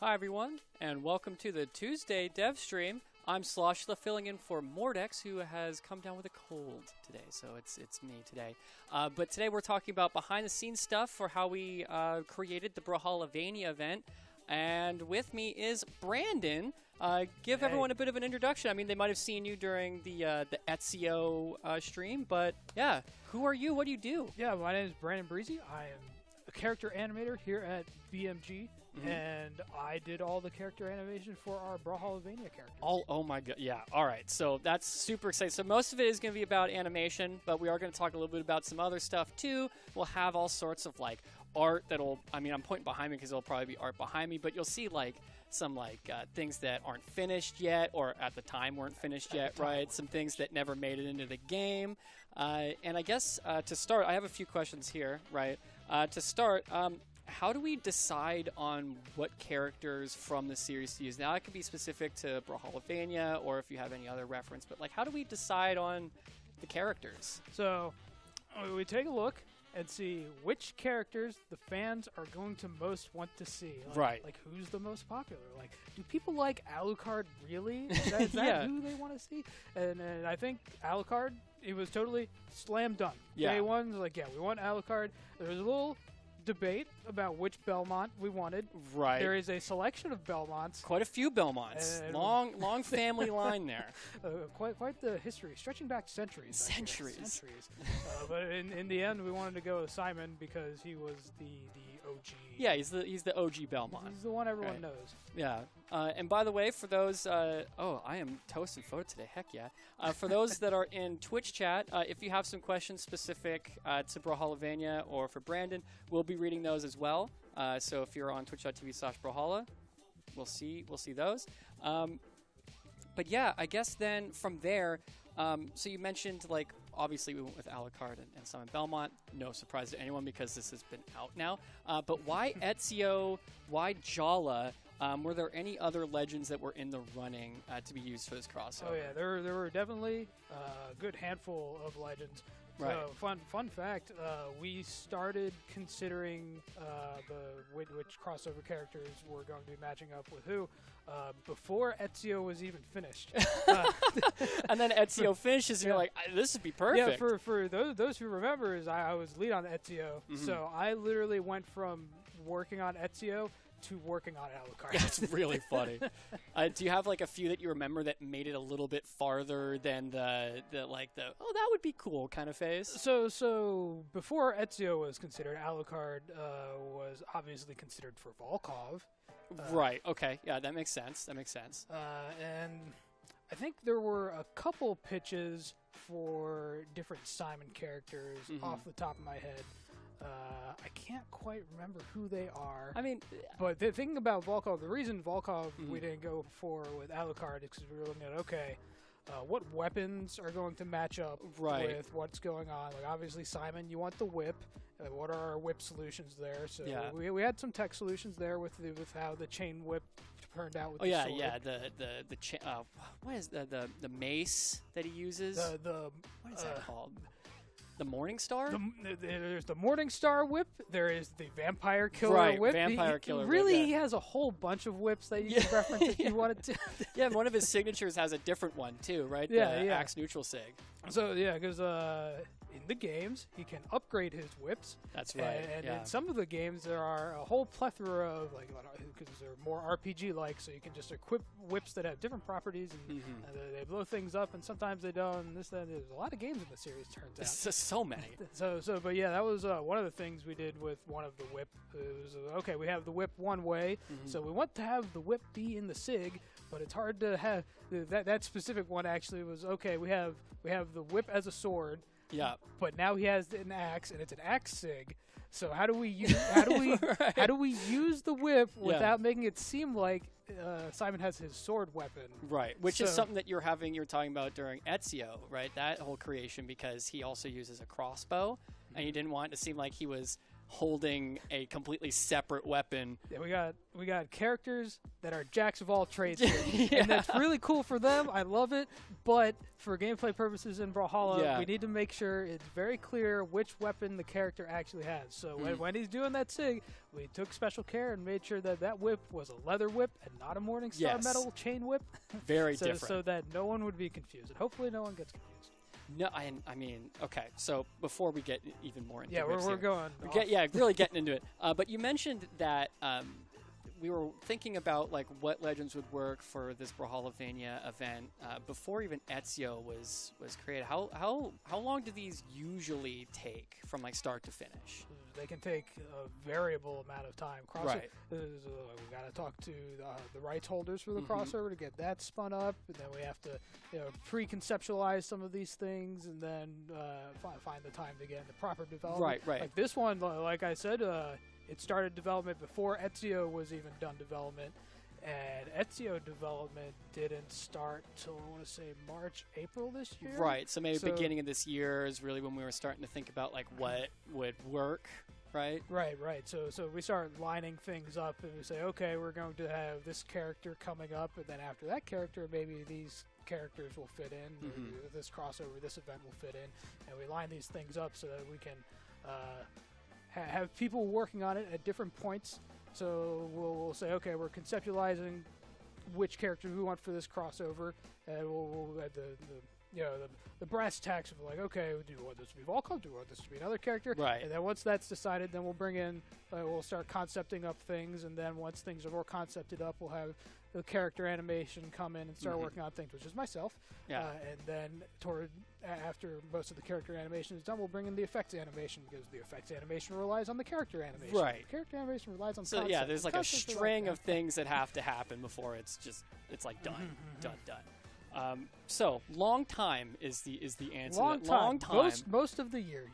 Hi everyone, and welcome to the Tuesday Dev Stream. I'm Sloshla, filling in for Mordex, who has come down with a cold today, so it's me today. But today we're talking about behind-the-scenes stuff for how we created the Brawlhalla-vania event. And with me is Brandon. Give everyone a bit of an introduction. I mean, they might have seen you during the Ezio stream, but yeah, who are you? What do you do? Yeah, my name is Brandon Breezy. I am a character animator here at BMG. And I did all the character animation for our Brawlhalla-vania character. Oh my god, yeah. All right, so that's super exciting. So most of it is going to be about animation, but we are going to talk a little bit about some other stuff too. We'll have all sorts of like art that'll, I mean, I'm pointing behind me because there'll probably be art behind me, but you'll see like some like things that aren't finished yet, or at the time weren't finished yet, right? Some things that never made it into the game. And I guess to start, I have a few questions here, right? To start, how do we decide on what characters from the series to use? Now, it could be specific to Brawlhalla-vania, or if you have any other reference, but like, how do we decide on the characters? So, we take a look and see which characters the fans are going to most want to see. Like, right. Like, who's the most popular? Like, do people like Alucard really? Is that who they want to see? And I think Alucard, it was totally slam dunk. Yeah. Day one, like, yeah, we want Alucard. There was a little debate about which Belmont we wanted. Right. There is a selection of Belmonts. Quite a few Belmonts. Long family line there. Quite the history, stretching back centuries. Centuries. But in the end, we wanted to go with Simon because he was the OG. Yeah, he's the OG Belmont. He's the one everyone knows. Yeah. And by the way, for those, oh, I am toasting photo today. Heck yeah. For those that are in Twitch chat, if you have some questions specific to Brawlhalla-vania or for Brandon, we'll be reading those as well. So if you're on twitch.tv/Brawlhalla, we'll see those. But yeah, I guess then from there, so you mentioned like, obviously we went with Alucard and Simon Belmont. No surprise to anyone because this has been out now. But why Ezio? Why Jala? Were there any other legends that were in the running to be used for this crossover? Oh yeah, there were definitely a good handful of legends. Right. Fun fact, we started considering which crossover characters were going to be matching up with who before Ezio was even finished. And then Ezio finishes, and you're like, this would be perfect. Yeah, for those who remember, is I was lead on Ezio, so I literally went from working on Ezio to working on Alucard. That's really funny. Do you have like a few that you remember that made it a little bit farther than the oh, that would be cool kind of phase? So before Ezio was considered, Alucard was obviously considered for Volkov. Right. Okay. Yeah, that makes sense. And I think there were a couple pitches for different Simon characters off the top of my head. I can't quite remember who they are. I mean, but the thing about Volkov, the reason Volkov we didn't go for with Alucard is because we were looking at, okay, what weapons are going to match up with what's going on. Like, obviously, Simon, you want the whip. What are our whip solutions there? So we had some tech solutions there with how the chain whip turned out with the sword. What is the mace that he uses? What is that called? The Morning Star? There's the Morning Star whip. There is the Vampire Killer whip. Vampire Killer whip. He has a whole bunch of whips that you can reference if you wanted to. Yeah, one of his signatures has a different one too, right? Yeah, Axe Neutral Sig. So yeah, because in the games he can upgrade his whips. That's right. And in some of the games there are a whole plethora of because they're more RPG-like, so you can just equip whips that have different properties and they blow things up, and sometimes they don't. And there's a lot of games in the series. Turns out. So many. But yeah, that was one of the things we did with one of the whip. It was okay. We have the whip one way, so we want to have the whip be in the sig, but it's hard to have that specific one. Actually, was okay. We have the whip as a sword. Yeah. But now he has an axe, and it's an axe sig. So how do we use how do we use the whip without making it seem like Simon has his sword weapon? Right, which is something that you're talking about during Ezio, right? That whole creation, because he also uses a crossbow, and you didn't want it to seem like he was holding a completely separate weapon. Yeah, we got characters that are jacks of all trades here. And that's really cool for them. I love it. But for gameplay purposes in Brawlhalla, we need to make sure it's very clear which weapon the character actually has. So when he's doing that SIG, we took special care and made sure that that whip was a leather whip and not a Morningstar metal chain whip. Very different. different. So that no one would be confused. And hopefully no one gets confused. No, I mean, okay. So before we get even more into we're going. Really getting into it. But you mentioned that we were thinking about like what legends would work for this Brawlhalla-vania event before even Ezio was created. How long do these usually take from like start to finish? They can take a variable amount of time. Right. We got to talk to the rights holders for the crossover to get that spun up, and then we have to pre-conceptualize some of these things, and then find the time to get into proper development. Right. Like this one, like I said, it started development before Ezio was even done development, and Ezio development didn't start till I want to say March, April this year. Right. So maybe beginning of this year is really when we were starting to think about like what would work. Right. So we start lining things up, and we say, okay, we're going to have this character coming up, and then after that character, maybe these characters will fit in. This crossover, this event will fit in, and we line these things up so that we can have people working on it at different points. So we'll say, okay, we're conceptualizing which character we want for this crossover, and we'll add the brass tacks of like, okay, do you want this to be Volkov? Do you want this to be another character? Right. And then once that's decided, then we'll bring in, we'll start concepting up things, and then once things are more concepted up, we'll have the character animation come in and start working on things, which is myself. Yeah. And then after most of the character animation is done, we'll bring in the effects animation, because the effects animation relies on the character animation. Right. The character animation relies on So concept. yeah, there's like a Concepts string of things that have to happen before it's like done. So long time is the answer. Long time. Most of the year.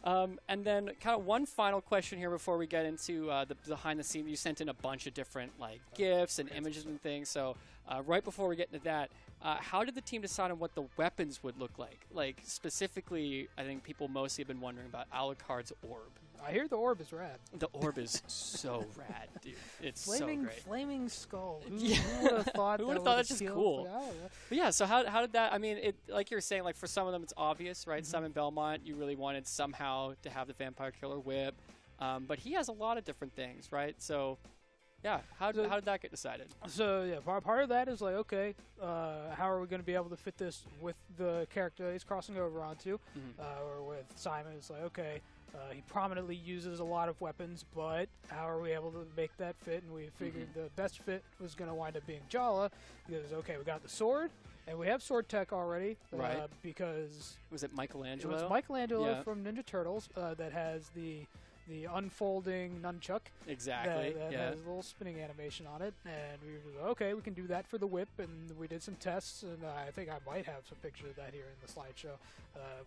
And then kind of one final question here before we get into the behind the scenes. You sent in a bunch of different like GIFs and images and things. So right before we get into that, how did the team decide on what the weapons would look like? Like specifically, I think people mostly have been wondering about Alucard's orb. I hear the orb is rad. The orb is so rad, dude. It's flaming, so great. Flaming skull. Who would have thought Who would have thought that's just cool? But yeah, so how did that, I mean, it like you were saying, like for some of them it's obvious, right? Some in Belmont, you really wanted somehow to have the Vampire Killer whip. But he has a lot of different things, right? So yeah, how did that get decided? So yeah, part of that is like, okay, how are we going to be able to fit this with the character he's crossing over onto? Or with Simon, it's like, okay, he prominently uses a lot of weapons, but how are we able to make that fit? And we figured the best fit was going to wind up being Jala, because, okay, we got the sword, and we have sword tech already, because... Was it Michelangelo? It was Michelangelo from Ninja Turtles that has the unfolding nunchuck. Exactly. That has a little spinning animation on it, and we were okay, we can do that for the whip, and we did some tests, and I think I might have some pictures of that here in the slideshow.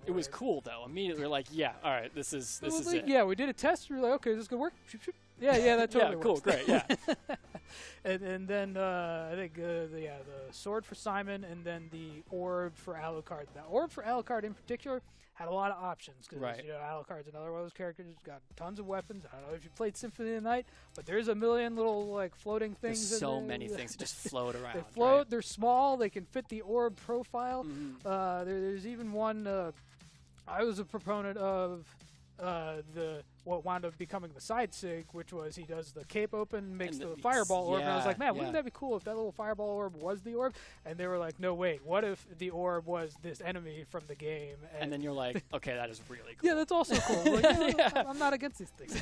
It was cool though. Immediately, we're like, yeah, all right, this is it. Yeah, we did a test. We were like, okay, this is gonna work. Shoot, shoot. Yeah, that totally works. Cool, great, yeah. and then I think the sword for Simon, and then the orb for Alucard. The orb for Alucard in particular had a lot of options, because Alucard's another one of those characters who's got tons of weapons. I don't know if you played Symphony of the Night, but there's a million little like floating things. There's so many things that just float around. They float. Right? They're small. They can fit the orb profile. There's even one. I was a proponent of what wound up becoming the side sig, which was he does the cape open, makes the fireball orb, and I was like, man, wouldn't that be cool if that little fireball orb was the orb? And they were like, no, wait, what if the orb was this enemy from the game? And then you're like, okay, that is really cool. Yeah, that's also cool. Like, I'm not against these things.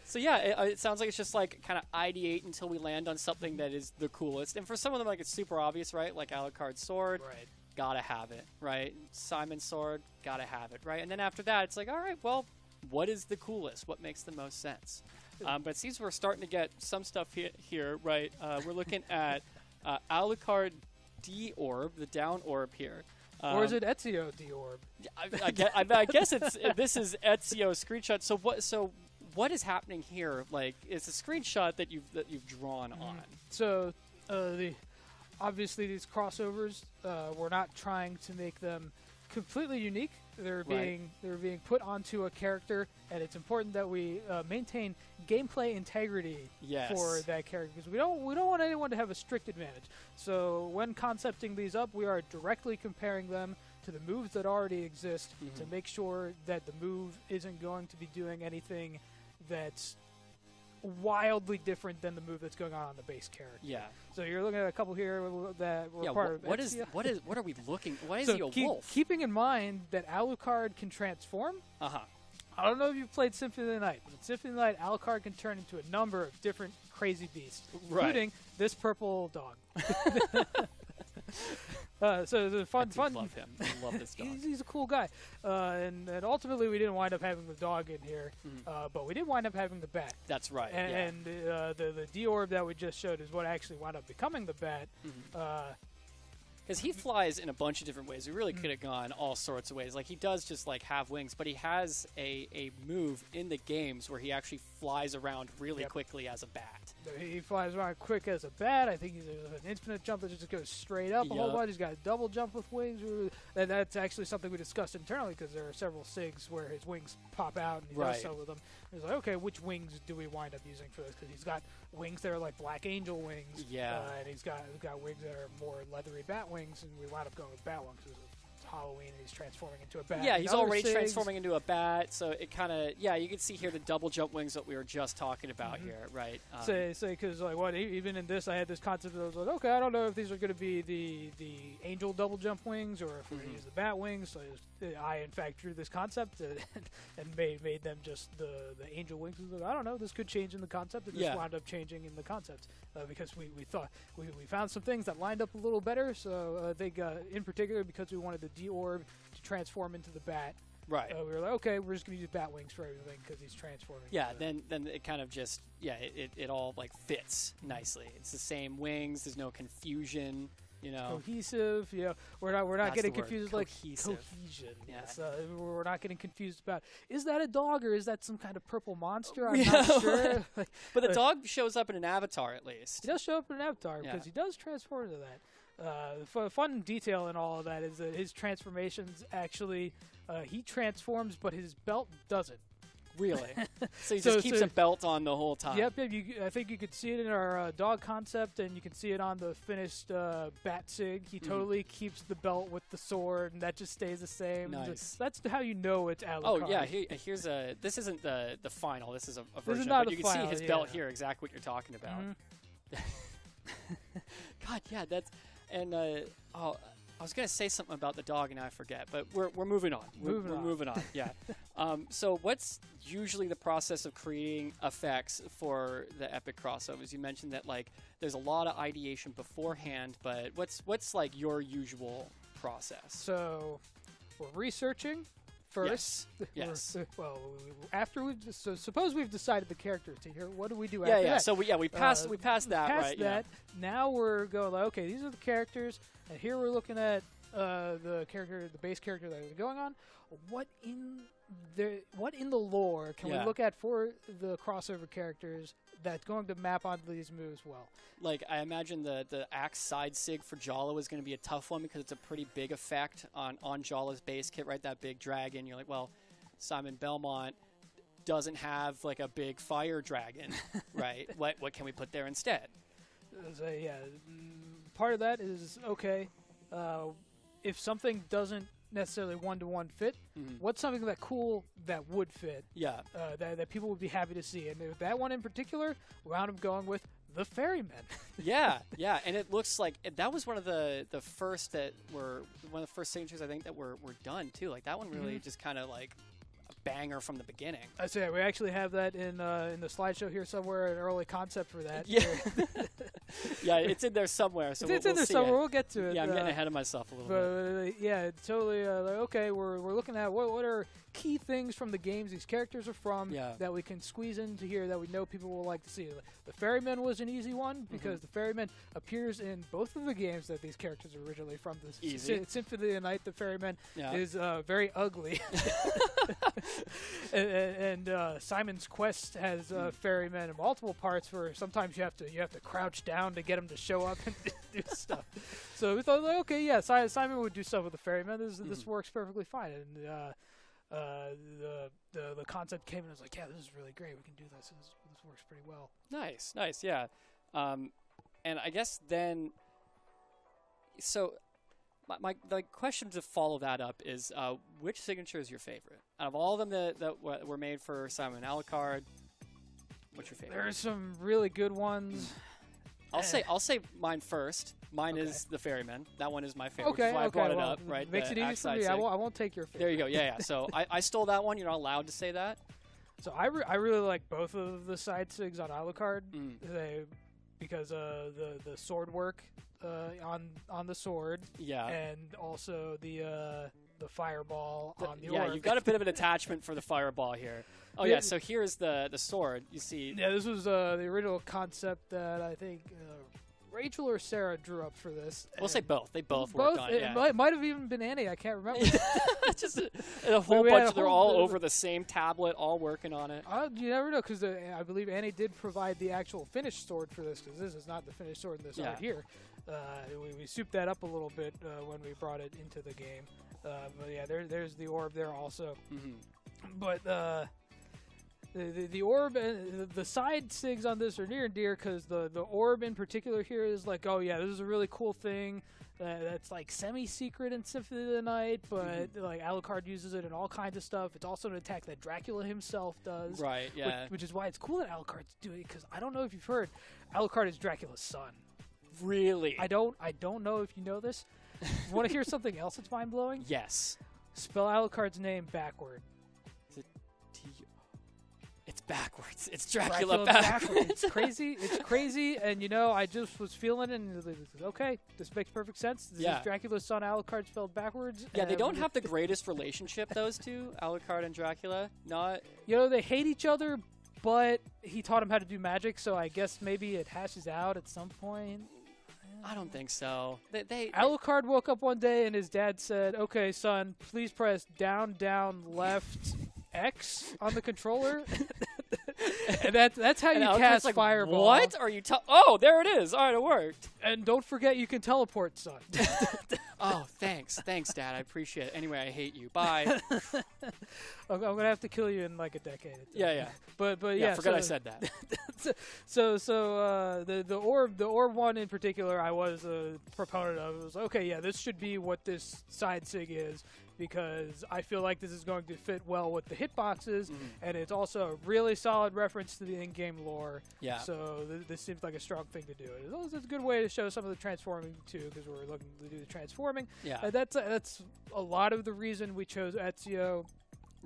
So yeah, it sounds like it's just like kind of ideate until we land on something that is the coolest. And for some of them, like it's super obvious, right? Like Alucard's sword. Right. Gotta have it, right? Simon's sword, gotta have it, right? And then after that, it's like, all right, well, what is the coolest? What makes the most sense? But it seems we're starting to get some stuff here, right? We're looking at Alucard D orb, the down orb here. Or is it Ezio D orb? I guess this is Ezio screenshot. So what is happening here? Like, it's a screenshot that you've drawn on. So obviously these crossovers, we're not trying to make them completely unique. They're being put onto a character, and it's important that we maintain gameplay integrity for that character, because we don't want anyone to have a strict advantage. So when concepting these up, we are directly comparing them to the moves that already exist to make sure that the move isn't going to be doing anything that's wildly different than the move that's going on the base character. Yeah. So you're looking at a couple here that were part of it. What are we looking? Why is so he a wolf? Keeping in mind that Alucard can transform. I don't know if you've played Symphony of the Night, but in Symphony of the Night, Alucard can turn into a number of different crazy beasts, including this purple dog. So the fun. Love him. I love this dog. He's a cool guy, and ultimately we didn't wind up having the dog in here, but we did wind up having the bat. That's right. And the D orb that we just showed is what actually wound up becoming the bat. Because he flies in a bunch of different ways. We really could have gone all sorts of ways. Like, he does just, like, have wings, but he has a move in the games where he actually flies around really quickly as a bat. He flies around quick as a bat. I think he's an infinite jump that just goes straight up a whole bunch. He's got a double jump with wings. And that's actually something we discussed internally, because there are several SIGs where his wings pop out and he does so with them. He's like, okay, which wings do we wind up using for this? Because he's got wings that are like Black Angel wings. And he's got wings that are more leathery bat wings, and we wind up going with bat wings because it's Halloween and he's transforming into a bat. Yeah, he's already transforming into a bat, so it kind of, you can see here the double jump wings that we were just talking about here, right? Say, because like even in this, I had this concept that I was like, okay, I don't know if these are going to be the angel double jump wings or if we're going to use the bat wings. So I in fact drew this concept and made them just the angel wings. I don't know, this could change in the concept. It just wound up changing in the concept because we thought we found some things that lined up a little better. So I think in particular because we wanted the D orb to transform into the bat. Right. We were like, okay, we're just going to use bat wings for everything because he's transforming. Yeah, then it kind of just, it all, like, fits nicely. It's the same wings. There's no confusion, you know. Cohesive, we're not getting confused like cohesion. Yeah. We're not getting confused about, is that a dog or is that some kind of purple monster? I'm not sure. But the dog shows up in an avatar, at least. He does show up in an avatar because he does transform into that. Fun detail in all of that is that his transformations actually, he transforms, but his belt doesn't. Really? So he just keeps a belt on the whole time. Yep. I think you could see it in our dog concept, and you can see it on the finished bat sig. He totally keeps the belt with the sword, and that just stays the same. Nice. That's how you know it's Alucard. Oh yeah. Here's this isn't the final. This is a version. This is not but you can see his belt here. Exactly what you're talking about. God, yeah. That's and I was going to say something about the dog, and I forget, but we're moving on. We're moving on, yeah. So what's usually the process of creating effects for the epic crossovers? You mentioned that, like, there's a lot of ideation beforehand, but what's like, your usual process? So we're researching first. Yes. After suppose we've decided the characters to here. What do we do after that? Yeah, so we passed that, right? That. Now we're going like, okay, these are the characters. And here we're looking at the base character that is going on. What in the lore can we look at for the crossover characters that's going to map onto these moves well? Like, I imagine the axe side sig for Jala is going to be a tough one because it's a pretty big effect on Jala's base kit, right? That big dragon. You're like, well, Simon Belmont doesn't have like a big fire dragon, right? What can we put there instead? So, part of that is, okay, if something doesn't necessarily one-to-one fit, what's something that would fit? Yeah. That people would be happy to see. And that one in particular, we wound up going with the Ferrymen. yeah, and it looks like that was one of the first signatures I think that were done too. Like, that one really just kind of like a banger from the beginning. I say we actually have that in the slideshow here somewhere, an early concept for that. Yeah. Yeah, it's in there somewhere. So it's in there somewhere. We'll get to it. Yeah, I'm getting ahead of myself a little bit. Yeah, totally. Okay, we're looking at what are key things from the games these characters are from that we can squeeze into here that we know people will like to see. The Ferryman was an easy one because the Ferryman appears in both of the games that these characters are originally from. Symphony of the Night, the Ferryman is very ugly. and Simon's Quest has Ferrymen in multiple parts where sometimes you have to crouch down down to get him to show up and do stuff. So we thought, like, okay, yeah, Simon would do stuff with the ferryman. This works perfectly fine. And the concept came and I was like, yeah, this is really great. We can do this. This works pretty well. Nice, yeah. And I guess then, so my question to follow that up is, which signature is your favorite out of all of them that were made for Simon Alucard? What's your favorite? There are some really good ones. I'll say mine first. Mine is the ferryman. That one is my favorite. Okay, which is why I brought it well, up. Right, makes it easy for me. I won't take your favorite. There you go. Yeah. So I stole that one. You're not allowed to say that. So I really like both of the side sigs on Alucard. Because the sword work on the sword. Yeah. And also the fireball on the orb. Yeah, you've got a bit of an attachment for the fireball here. Oh yeah, so here's the sword. You see. Yeah, this was the original concept that I think Rachel or Sarah drew up for this. We'll say both. They both worked on it. It might have even been Annie. I can't remember. Just a whole bunch. They're all over the same tablet, all working on it. You never know, because I believe Annie did provide the actual finished sword for this, because this is not the finished sword in this art here. We souped that up a little bit when we brought it into the game. But yeah, there's the orb there also. But the orb and the side sigs on this are near and dear, because the orb in particular here is like, oh yeah, this is a really cool thing that's like semi-secret in Symphony of the Night, but like Alucard uses it in all kinds of stuff. It's also an attack that Dracula himself does. Right, yeah. Which is why it's cool that Alucard's doing it, because I don't know if you've heard, Alucard is Dracula's son. Really? I don't know if you know this. Want to hear something else that's mind-blowing? Yes. Spell Alucard's name backward. It's backwards. It's Dracula backwards. It's crazy, and I just was feeling it, and okay, this makes perfect sense. This is Dracula's son, Alucard, spelled backwards. Yeah, they don't have the greatest relationship, those two, Alucard and Dracula. Not. They hate each other, but he taught him how to do magic, so I guess maybe it hashes out at some point. I don't think so. Alucard woke up one day and his dad said, "Okay, son, please press down, left, X on the controller." And that's how you cast like, Fireball. What are you? Oh, there it is. All right, it worked. And don't forget, you can teleport, son. Oh, thanks, Dad. I appreciate it. Anyway, I hate you. Bye. I'm gonna have to kill you in like a decade. Yeah. But yeah. Forgot I said that. The orb one in particular, I was a proponent of. It was okay. Yeah, this should be what this side sig is, because I feel like this is going to fit well with the hitboxes, and it's also a really solid reference to the in-game lore. Yeah. So this seems like a strong thing to do. It's a good way to show some of the transforming too, because we're looking to do the transforming. Yeah. That's a lot of the reason we chose Ezio.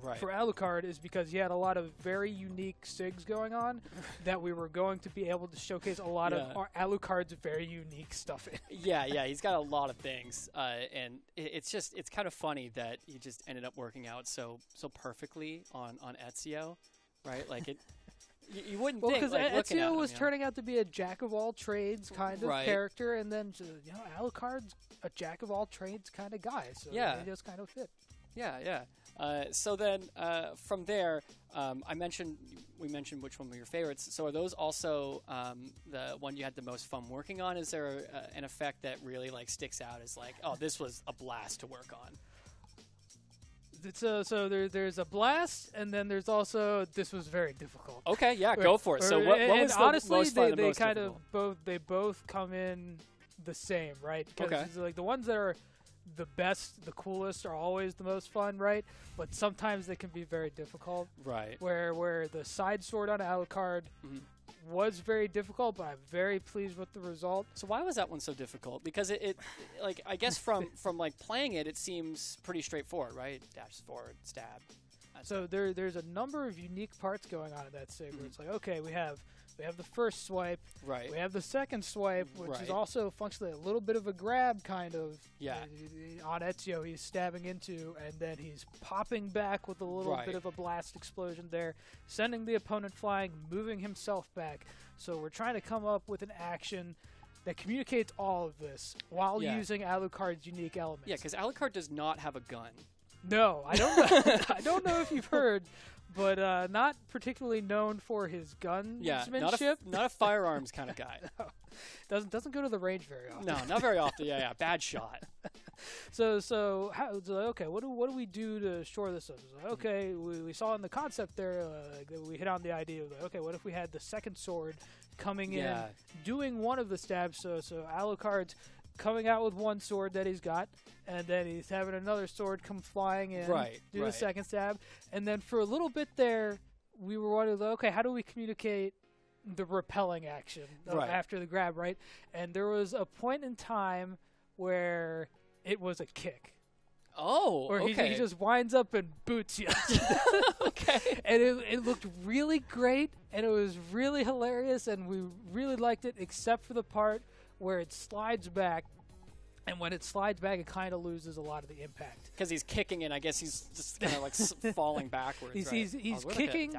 Right. For Alucard is because he had a lot of very unique SIGs going on that we were going to be able to showcase a lot of our Alucard's very unique stuff in. Yeah, he's got a lot of things, and it's kind of funny that he just ended up working out so perfectly on Ezio, right? Like it. You wouldn't think, because Ezio was turning out to be a jack of all trades kind of character, and then Alucard's a jack of all trades kind of guy, so they just kind of fit. Yeah. So then, from there, we mentioned which one were your favorites. So are those also the one you had the most fun working on? Is there an effect that really sticks out as oh, this was a blast to work on? So there's a blast, and then there's also this was very difficult. Okay, yeah, go for it. So what was honestly, most fun they most kind difficult? of both come in the same, right? Okay. The ones that are the best, the coolest are always the most fun, right? But sometimes they can be very difficult. Right. Where the side sword on Alucard was very difficult, but I'm very pleased with the result. So why was that one so difficult? Because it I guess from playing it seems pretty straightforward, right? Dash forward, stab. So there's a number of unique parts going on in that SIG where it's okay, we have the first swipe. Right. We have the second swipe, which is also functionally a little bit of a grab, kind of. Yeah. On Ezio, he's stabbing into, and then he's popping back with a little bit of a blast explosion there, sending the opponent flying, moving himself back. So we're trying to come up with an action that communicates all of this while using Alucard's unique elements. Yeah, because Alucard does not have a gun. No, I don't know. I don't know if you've heard, but not particularly known for his gunsmanship. Yeah, not a firearms kind of guy. No. Doesn't go to the range very often. No, not very often. Yeah, bad shot. So okay, what do we do to shore this up? Like, okay, we saw in the concept there, we hit on the idea of like, okay, what if we had the second sword coming in, doing one of the stabs? So Alucard's coming out with one sword that he's got, and then he's having another sword come flying in, do the second stab, and then for a little bit there, we were wondering, okay, how do we communicate the repelling action after the grab, right? And there was a point in time where it was a kick. Oh, or okay. he just winds up and boots you. Okay. And it looked really great, and it was really hilarious, and we really liked it, except for the part where it slides back. And when it slides back, it kind of loses a lot of the impact. Because he's kicking, and I guess he's just kind of like falling backwards. He's kicking.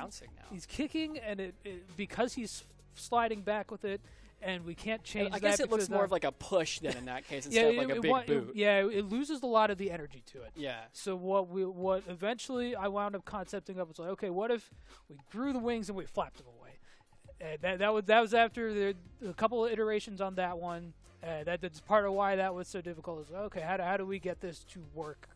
He's kicking, and because he's sliding back with it, and we can't change that. I guess it looks more of like a push then in that case instead of like a big boot. It loses a lot of the energy to it. Yeah. So what eventually I wound up concepting up was like, okay, what if we grew the wings and we flapped them away? And that was after a couple of iterations on that one. That's part of why that was so difficult. Is okay, how do we get this to work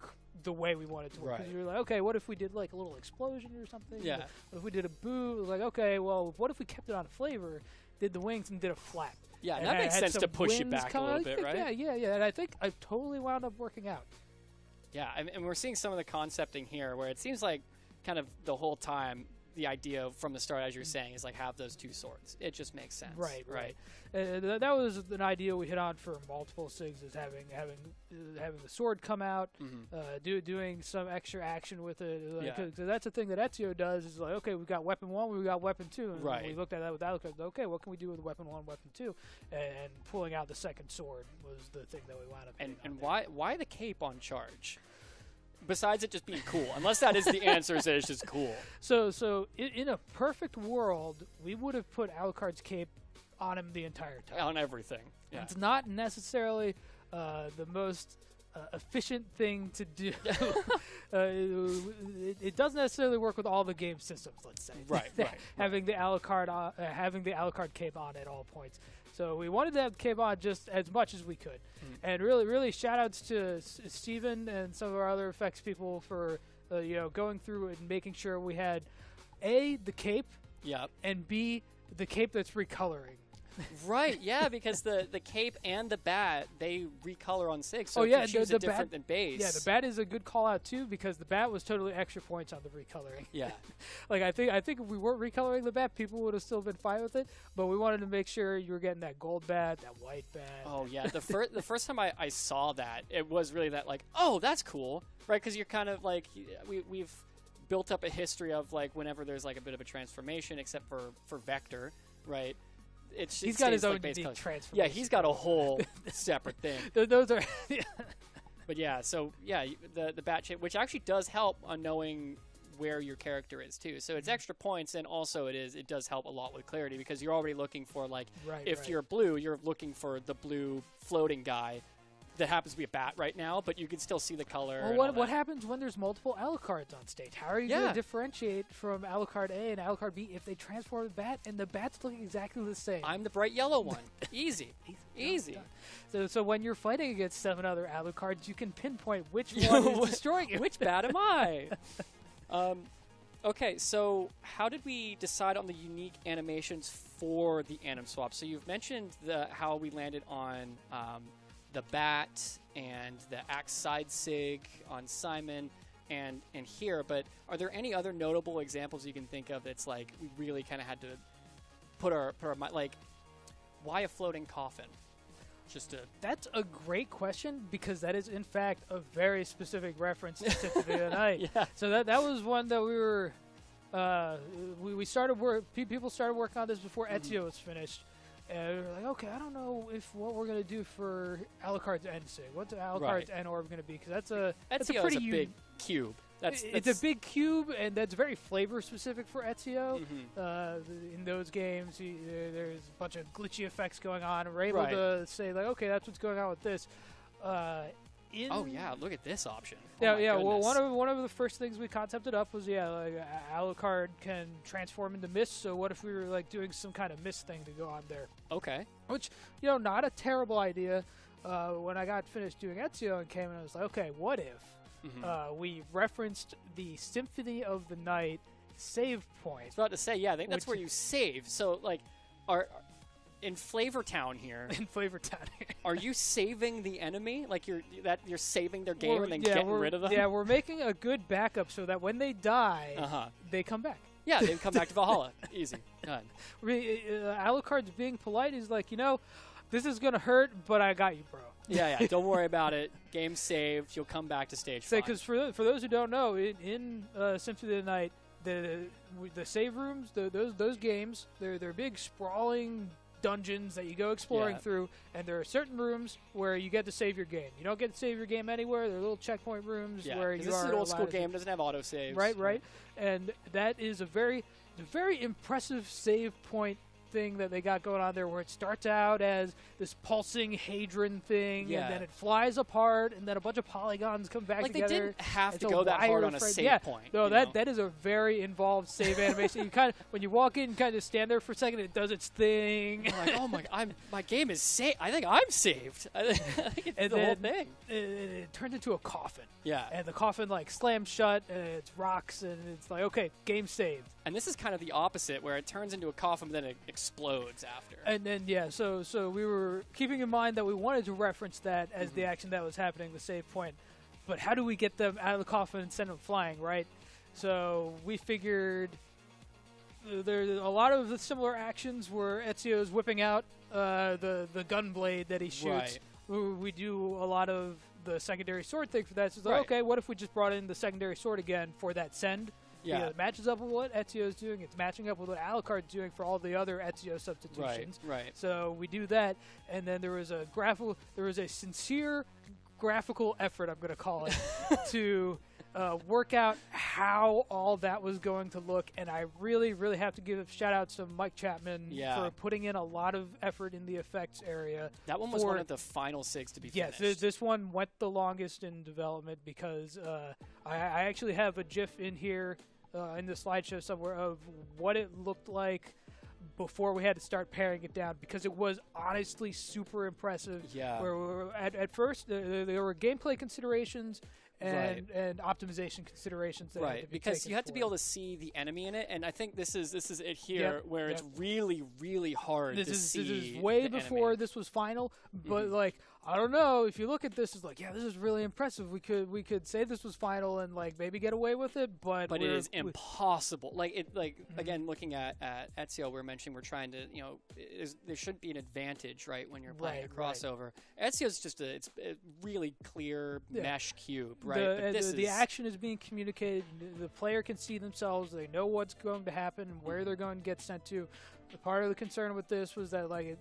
the way we want it to work? Because you're like, okay, what if we did like a little explosion or something? Yeah. What if we did a boo? Like, okay, well, what if we kept it on flavor, did the wings and did a flap? Yeah, and that makes sense to push you back a little bit, right? Yeah. And I think I totally wound up working out. Yeah, and we're seeing some of the concepting here where it seems like kind of the whole time the idea from the start, as you're saying, is like have those two swords. It just makes sense. Right. That was an idea we hit on for multiple SIGs, is having the sword come out, doing some extra action with it. Cause that's the thing that Ezio does, is like, okay, we've got weapon 1, we've got weapon 2. And we looked at that with Alucard. Okay, what can we do with weapon 1, weapon 2? And pulling out the second sword was the thing that we wound up doing. And why the cape on charge? Besides it just being cool, unless that is the answer, is that it's just cool. So in a perfect world, we would have put Alucard's cape on him the entire time. On everything. Yeah. It's not necessarily the most efficient thing to do. It doesn't necessarily work with all the game systems. Let's say. Right. Having the Alucard cape on at all points. So we wanted to have the cape on just as much as we could. And really shout outs to Steven and some of our other effects people for going through and making sure we had A, the cape, and B, the cape that's recoloring. Right, yeah, because the cape and the bat, they recolor on SIG, so if you choose it different than base. Yeah, the bat is a good call out too, because the bat was totally extra points on the recoloring. Yeah. Like I think if we weren't recoloring the bat, people would have still been fine with it, but we wanted to make sure you were getting that gold bat, that white bat. Oh yeah, the first time I saw that, it was really that like, oh, that's cool, right? Because you're kind of like, we've built up a history of like whenever there's like a bit of a transformation, except for Vector, right? He's got his own unique transformation. Yeah, he's got a whole separate thing. Those are. But yeah, so yeah, the bat shape, which actually does help on knowing where your character is too. So it's extra points, and also it does help a lot with clarity, because you're already looking for like, if you're blue, you're looking for the blue floating guy that happens to be a bat right now, but you can still see the color. Well, what happens when there's multiple Alucards on stage? How are you going to differentiate from Alucard A and Alucard B if they transform the bat and the bat's looking exactly the same? I'm the bright yellow one. Easy. So when you're fighting against 7 other Alucards, you can pinpoint which one is destroying it. Which bat am I? Okay, so how did we decide on the unique animations for the anim swap? So you've mentioned how we landed on the bat and the axe side sig on Simon and here, but are there any other notable examples you can think of that's like we really kind of had to put our like, why a floating coffin? That's a great question, because that is in fact a very specific reference to Symphony of the Night. Yeah. So that was one that we were we started people started working on this before Ezio was finished. And we were like, okay, I don't know what we're going to do for Alucard's end sig. What's Alucard's end orb going to be? Because that's a pretty big cube. It's a big cube, and that's very flavor specific for Ezio. In those games, there's a bunch of glitchy effects going on, and we're able to say like, okay, that's what's going on with this. Oh yeah, look at this option. Yeah, oh yeah. Goodness. Well, one of the first things we concepted up was like Alucard can transform into mist. So what if we were like doing some kind of mist thing to go on there? Okay. Which not a terrible idea. When I got finished doing Ezio and came in, I was like, okay, what if we referenced the Symphony of the Night save point? I was about to say, yeah, I think that's where you save. So like, in Flavor Town here. In Flavor Town here. Are you saving the enemy? Like you're saving their game and then getting rid of them? Yeah, we're making a good backup so that when they die, they come back. Yeah, they come back to Brawlhalla. Easy. Done. Alucard's being polite. He's like, this is going to hurt, but I got you, bro. Yeah. Don't worry about it. Game saved. You'll come back to stage 5. Because for those who don't know, in Symphony of the Night, the save rooms, those games, they're big sprawling dungeons that you go exploring through, and there are certain rooms where you get to save your game. You don't get to save your game anywhere. There are little checkpoint rooms where you are. This is an old school game, doesn't have auto saves. Right. And that is a very impressive save point thing that they got going on there, where it starts out as this pulsing hadron thing, and then it flies apart, and then a bunch of polygons come back together. Like they didn't have to go that hard on a save point. No, that is a very involved save animation. You kind of, when you walk in, you kind of stand there for a second, it does its thing. You're like, oh my game is saved. I think I'm saved. I think it's the whole thing. It turns into a coffin. Yeah. And the coffin like slams shut, and it's rocks, and it's like, okay, game saved. And this is kind of the opposite, where it turns into a coffin, but then it explodes after. And then, so we were keeping in mind that we wanted to reference that as the action that was happening, the save point. But how do we get them out of the coffin and send them flying, right? So we figured there's a lot of the similar actions where Ezio's whipping out the gun blade that he shoots. Right. We do a lot of the secondary sword thing for that. So it's like, okay, what if we just brought in the secondary sword again for that send? Yeah, it matches up with what Ezio's doing. It's matching up with what Alucard's doing for all the other Ezio substitutions. Right. So we do that, and then there was a sincere graphical effort, I'm going to call it, to work out how all that was going to look. And I really, really have to give a shout out to Mike Chapman for putting in a lot of effort in the effects area. That one was one of the final 6 to be finished. Yes, this one went the longest in development because I actually have a GIF in here in the slideshow somewhere of what it looked like before we had to start paring it down, because it was honestly super impressive. Yeah. Where at first there were gameplay considerations and optimization considerations that had to be because taken you have to be for able to see the enemy in it, and I think this is it here where it's really, really hard to see. This is way before this was final, but like, I don't know, if you look at this, it's like, yeah, this is really impressive. We could say this was final and like maybe get away with it, but it is impossible. Again, looking at Ezio, we're trying to, there should be an advantage, right, when you're playing a crossover. Ezio's just a really clear mesh cube, right? The action is being communicated. The player can see themselves. They know what's going to happen and where they're going to get sent to. The part of the concern with this was that it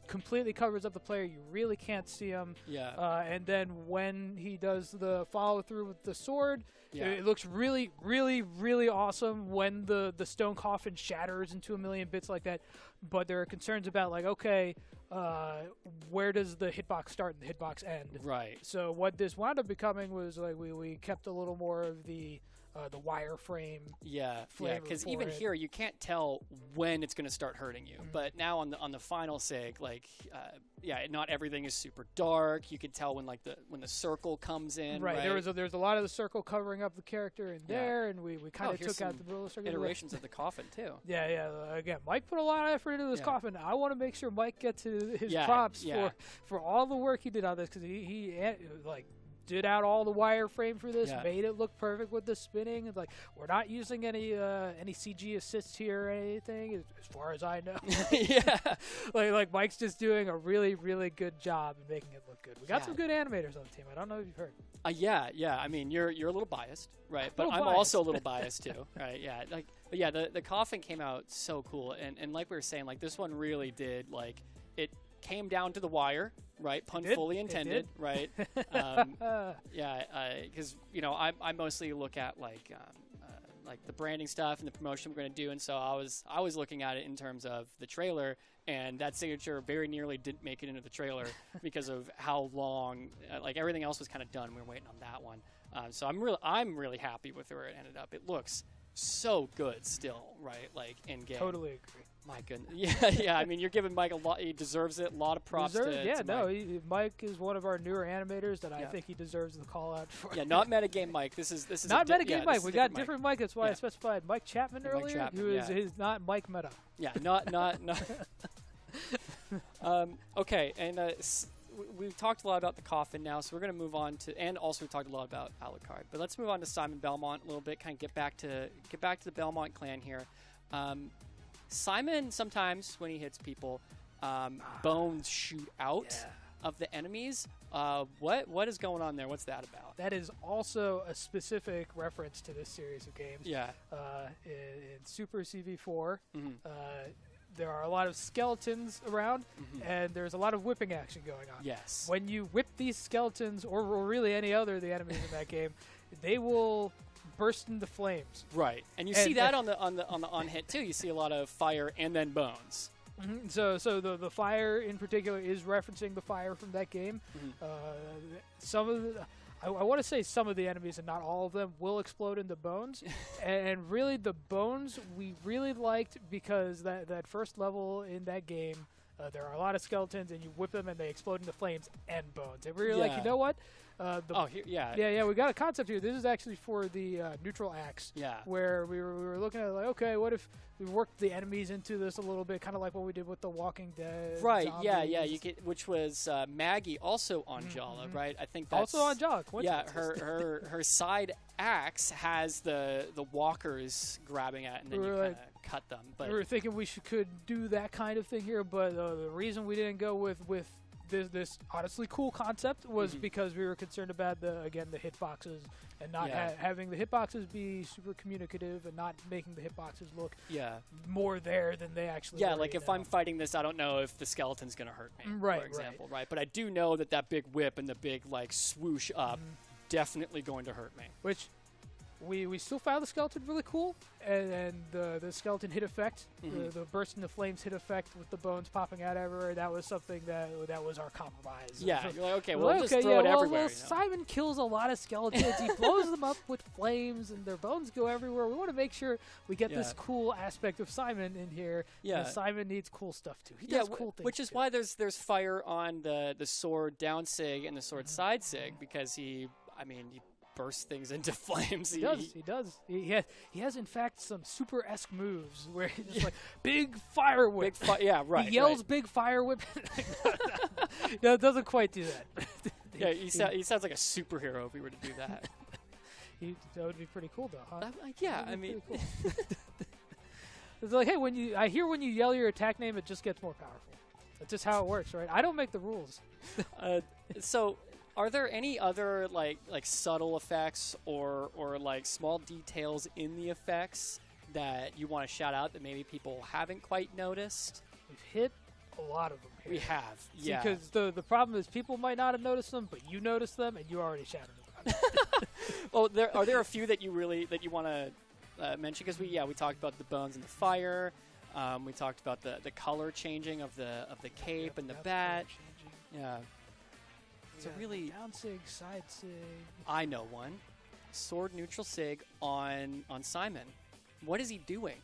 completely covers up the player. You really can't see him. Yeah. And then when he does the follow through with the sword, it looks really, really, really awesome when the stone coffin shatters into a million bits like that. But there are concerns about where does the hitbox start and the hitbox end? Right. So what this wound up becoming was we kept a little more of the wireframe. Yeah, because even here you can't tell when it's going to start hurting you. But now on the final sig, not everything is super dark. You can tell when the circle comes in. Right. There's a lot of the circle covering up the character in there, and we kind of took out the middle of the circle. Iterations of the coffin too. Yeah. Again, Mike put a lot of effort into this coffin. I want to make sure Mike gets his props for all the work he did on this, because he did out all the wireframe for this, made it look perfect with the spinning. It's like, we're not using any CG assists here or anything, as far as I know. like Mike's just doing a really, really good job in making it look good. We got some good animators on the team. I don't know if you've heard. Yeah. I mean, you're a little biased, right? But I'm also a little biased too, right? Yeah. The coffin came out so cool, and like we were saying, this one really did it came down to the wire, right? Pun fully intended, right? Because I mostly look at like the branding stuff and the promotion we're going to do. And so I was looking at it in terms of the trailer, and that signature very nearly didn't make it into the trailer because of how long, like everything else was kind of done. We were waiting on that one. So I'm really happy with where it ended up. It looks so good still, right? Like in game. Totally agree. My goodness. Yeah. I mean, you're giving Mike a lot. He deserves it. A lot of props to Mike. Mike is one of our newer animators that I think he deserves the call out for. Yeah, not metagame Mike. This is not metagame Mike. We got different Mike. That's why I specified Mike Chapman earlier. Mike Chapman, who is not Mike Meta. Yeah, not. Okay, and we've talked a lot about the coffin now, so we're going to move on to, and also we talked a lot about Alucard. But let's move on to Simon Belmont a little bit. Kind of get back to the Belmont clan here. Simon, sometimes when he hits people, bones shoot out of the enemies. What is going on there? What's that about? That is also a specific reference to this series of games. Yeah. In Super CV4, there are a lot of skeletons around, and there's a lot of whipping action going on. Yes. When you whip these skeletons, or really any other of the enemies in that game, they will burst into flames. Right, and you see that on the hit too. You see a lot of fire and then bones. So the fire in particular is referencing the fire from that game. Some of the, I want to say some of the enemies, and not all of them, will explode into bones. And really, the bones we really liked because that first level in that game, there are a lot of skeletons, and you whip them, and they explode into flames and bones. And we were like, you know what? We got a concept here. This is actually for the neutral axe. Yeah. Where we were looking at like, okay, what if we worked the enemies into this a little bit, kind of like what we did with the Walking Dead. Right. Zombies. Yeah. You get, which was Maggie, also on Jala, right? I think that's also on Jala. Yeah. Her side axe has the walkers grabbing at, and then you kind of cut them. But we were thinking we could do that kind of thing here, but the reason we didn't go with this honestly cool concept was because we were concerned about the hitboxes and not having the hitboxes be super communicative and not making the hitboxes look more there than they actually were, like if I'm fighting this, I don't know if the skeleton's gonna hurt me, for example, right? But I do know that big whip and the big like swoosh up definitely going to hurt me. Which we still found the skeleton really cool, and the skeleton hit effect, the burst into flames hit effect with the bones popping out everywhere. That was something that was our compromise. Yeah, you're like, okay, we'll just throw it everywhere. Well, Simon kills a lot of skeletons. He blows them up with flames, and their bones go everywhere. We want to make sure we get this cool aspect of Simon in here. Yeah, Simon needs cool stuff too. He does cool things. Which is why there's fire on the sword down sig and the sword side sig, because he burst things into flames. He does. He has in fact some super-esque moves where he's just like big fire whip. Right. He yells big fire whip. No, it doesn't quite do that. He sounds like a superhero if we were to do that. That would be pretty cool, though, huh? Cool. It's like, hey, I hear when you yell your attack name, it just gets more powerful. That's just how it works, right? I don't make the rules. So, are there any other like subtle effects or like small details in the effects that you want to shout out that maybe people haven't quite noticed? We've hit a lot of them here. We have, yeah. Because the problem is people might not have noticed them, but you noticed them and you already shouted about it. Well, are there a few that you want to mention? Because we talked about the bones and the fire. We talked about the color changing of the cape and the bat. Yeah. So really, down sig, side sig. I know one. Sword neutral sig on Simon. What is he doing?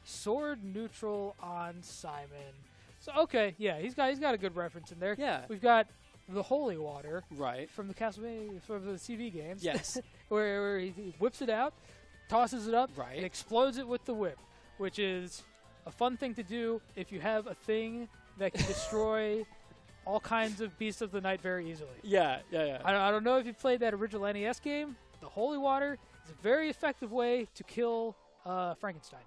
Sword neutral on Simon. So okay, he's got a good reference in there. Yeah, we've got the holy water, right, from the Castlevania, from the CV games. Yes, where he whips it out, tosses it up, right, and explodes it with the whip, which is a fun thing to do if you have a thing that can destroy all kinds of beasts of the night very easily. Yeah. I don't know if you played that original NES game. The holy water is a very effective way to kill Frankenstein.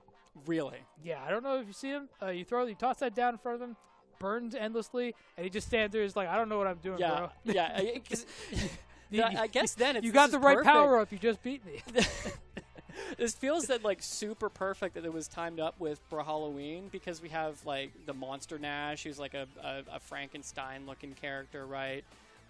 Really? Yeah, I don't know if you see him. You toss that down in front of him, burns endlessly, and he just stands there. He's like, I don't know what I'm doing, bro. Yeah. I guess then you got the right power up. You just beat me. This feels super perfect that it was timed up with Brawlhalla-vania, because we have like the Monster Nash, who's like a Frankenstein looking character, right?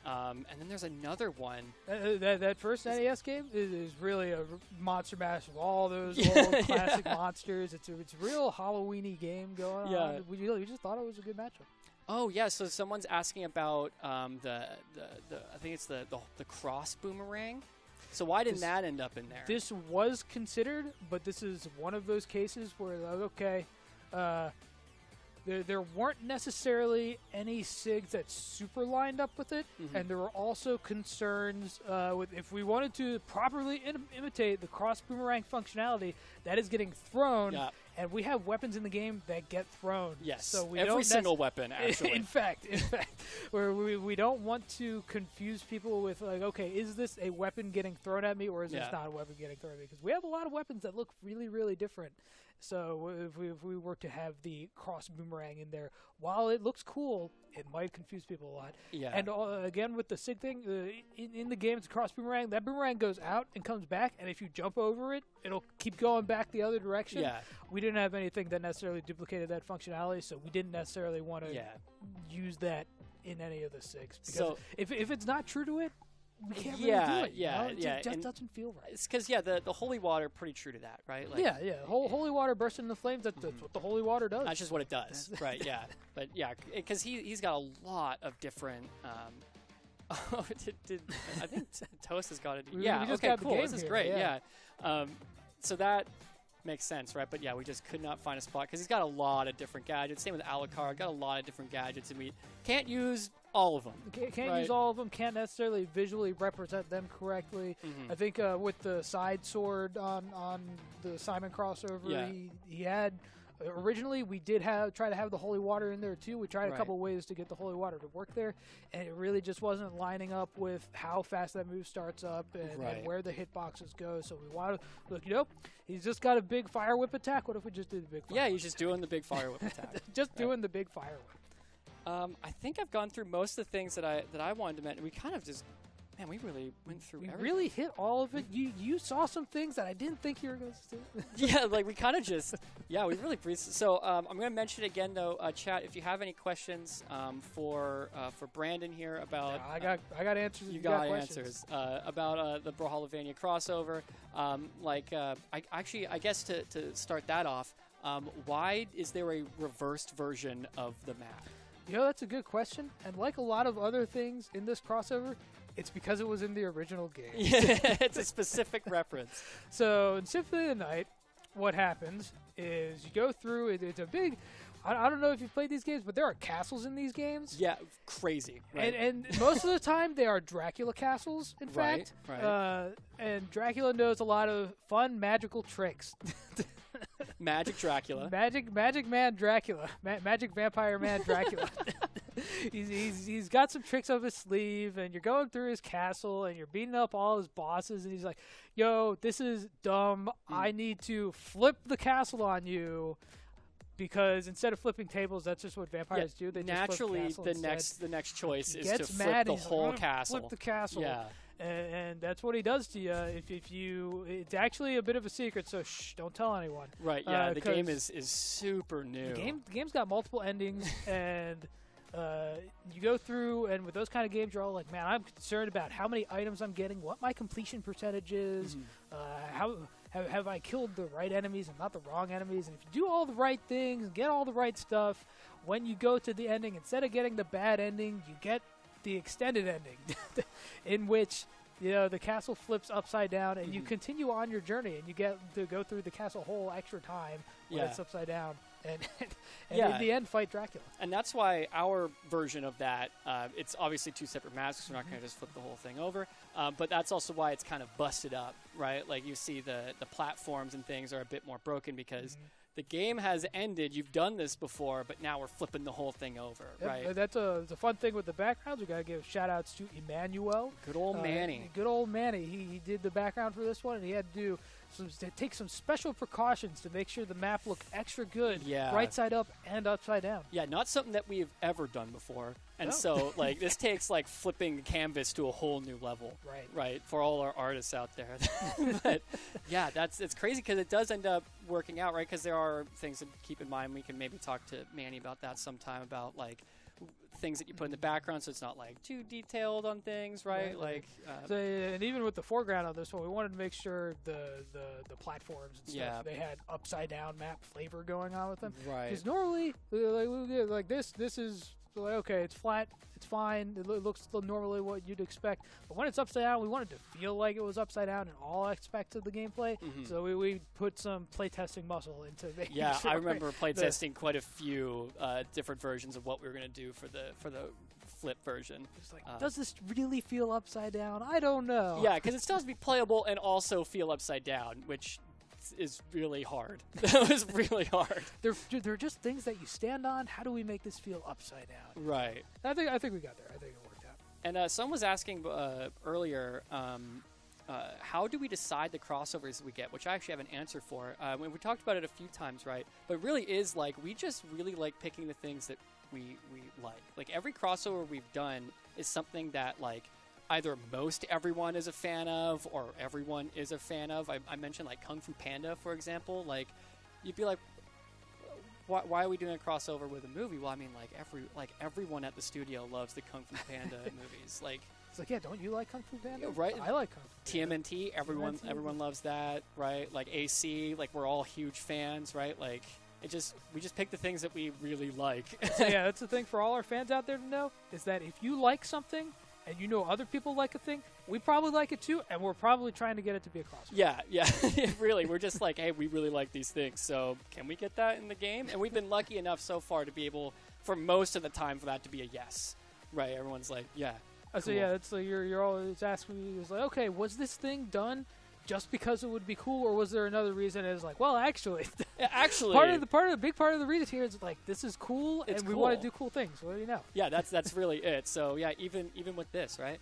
And then there's another one. That first NES game is really a monster mash of all those old classic monsters. It's a real Halloween-y game going on. We just thought it was a good matchup. Oh yeah, so someone's asking about the I think it's the cross boomerang. So why didn't that end up in there? This was considered, but this is one of those cases where okay. There weren't necessarily any SIGs that super lined up with it, and there were also concerns with if we wanted to properly imitate the cross boomerang functionality that is getting thrown, and we have weapons in the game that get thrown. Yes, so we every single weapon, actually. in fact, where we don't want to confuse people with like, okay, is this a weapon getting thrown at me, or is this not a weapon getting thrown at me? Because we have a lot of weapons that look really, really different. So if we were to have the cross boomerang in there, while it looks cool, it might confuse people a lot. Yeah. And again, with the SIG thing, in the game, it's a cross boomerang. That boomerang goes out and comes back, and if you jump over it, it'll keep going back the other direction. Yeah. We didn't have anything that necessarily duplicated that functionality, so we didn't necessarily want to use that in any of the SIGs. Because so if it's not true to it, we can't really do it. It just doesn't feel right. It's because, the holy water, pretty true to that, right? Like, holy water bursts into flames. That's what the holy water does. That's just what it does, right, yeah. But, because he's got a lot of different... I think Toast has got it. Yeah, okay, cool. This is great, so that makes sense, right? But, we just could not find a spot because he's got a lot of different gadgets. Same with Alucard, got a lot of different gadgets, and we can't use all of them. Can't use all of them. Can't necessarily visually represent them correctly. I think with the side sword on the Simon crossover, he had originally we did try to have the holy water in there too. We tried a couple ways to get the holy water to work there, and it really just wasn't lining up with how fast that move starts up and where the hitboxes go. So we wanted to look. He's just got a big fire whip attack. What if we just did the big fire whip? He's just doing the big fire whip attack. Just doing the big fire whip. I think I've gone through most of the things that I wanted to mention. We kind of just, we really went through everything. We really hit all of it. You saw some things that I didn't think you were going to see. We kind of just, we really breezed. So I'm going to mention again, though, chat, if you have any questions for Brandon here about... I got answers. You got answers about the Brawlhalla-vania crossover. I guess to start that off, why is there a reversed version of the map? That's a good question. And like a lot of other things in this crossover, it's because it was in the original game. It's a specific reference. So in Symphony of the Night, what happens is you go through, it's a big... I don't know if you've played these games, but there are castles in these games. Yeah, crazy. Right. And most of the time, they are Dracula castles, in fact. Right. And Dracula knows a lot of fun, magical tricks. Magic Dracula. Magic man Dracula. Magic vampire man Dracula. He's got some tricks up his sleeve, and you're going through his castle, and you're beating up all his bosses, and he's like, yo, this is dumb. I need to flip the castle on you. Because instead of flipping tables, that's just what vampires do. They naturally just flip the the next choice is to flip the whole castle. Flip the castle. Yeah. And that's what he does to you. It's actually a bit of a secret, so don't tell anyone. Right. Yeah. The game is super new. The game's got multiple endings, and you go through, and with those kind of games, you're all like, man, I'm concerned about how many items I'm getting, what my completion percentage is, how have I killed the right enemies and not the wrong enemies, and if you do all the right things, get all the right stuff, when you go to the ending, instead of getting the bad ending, you get the extended ending, in which the castle flips upside down, and you continue on your journey, and you get to go through the castle whole extra time when it's upside down, and in the end, fight Dracula. And that's why our version of that, it's obviously two separate maps, because we're not going to just flip the whole thing over, but that's also why it's kind of busted up, right? Like you see the platforms and things are a bit more broken because the game has ended. You've done this before, but now we're flipping the whole thing over, right? That's a fun thing with the backgrounds. We got to give shout-outs to Emmanuel. Good old Manny. Good old Manny. He did the background for this one, and he had to take some special precautions to make sure the map looked extra good, right side up and upside down. Yeah, not something that we've ever done before. And so, this takes, flipping the canvas to a whole new level. Right, for all our artists out there. But, it's crazy because it does end up working out, right? Because there are things to keep in mind. We can maybe talk to Manny about that sometime, about, things that you put in the background, so it's not like too detailed on things, right? Like, so, and even with the foreground of this one, we wanted to make sure the platforms and stuff they had upside down map flavor going on with them. Right. Because normally, like this is like, okay, it's flat, it's fine, it looks normally what you'd expect. But when it's upside down, we wanted to feel like it was upside down in all aspects of the gameplay. So we put some playtesting muscle into making sure. I remember playtesting quite a few different versions of what we were going to do for the flip version. It's like, does this really feel upside down? I don't know. Yeah, because it still has to be playable and also feel upside down, which is really hard. That was really hard. They're just things that you stand on. How do we make this feel upside down? Right. I think we got there. I think it worked out. And someone was asking earlier, how do we decide the crossovers we get? Which I actually have an answer for. We talked about it a few times, right? But it really is like we just really like picking the things that we like. Like every crossover we've done is something that like either most everyone is a fan of or everyone is a fan of. I mentioned like Kung Fu Panda, for example. Like, you'd be like, why are we doing a crossover with a movie? Well, I mean, everyone at the studio loves the Kung Fu Panda movies. Like, it's like, yeah, don't you like Kung Fu Panda? Yeah, right. I like Kung Fu Panda. TMNT, everyone loves that, right? Like AC, like we're all huge fans, right? Like, we just pick the things that we really like. So yeah, that's the thing for all our fans out there to know, is that if you like something and you know other people like a thing, we probably like it too, and we're probably trying to get it to be a crossover. Yeah, really. We're just like, hey, we really like these things, so can we get that in the game? And we've been lucky enough so far to be able, for most of the time, for that to be a yes, right? Everyone's like, yeah. Cool. So yeah, it's like you're always asking me, it's like, okay, was this thing done just because it would be cool, or was there another reason? It's like, well, actually, big part of the reason here is like, this is cool, and we want to do cool things. What do you know? Yeah, that's really it. So yeah, even with this, right?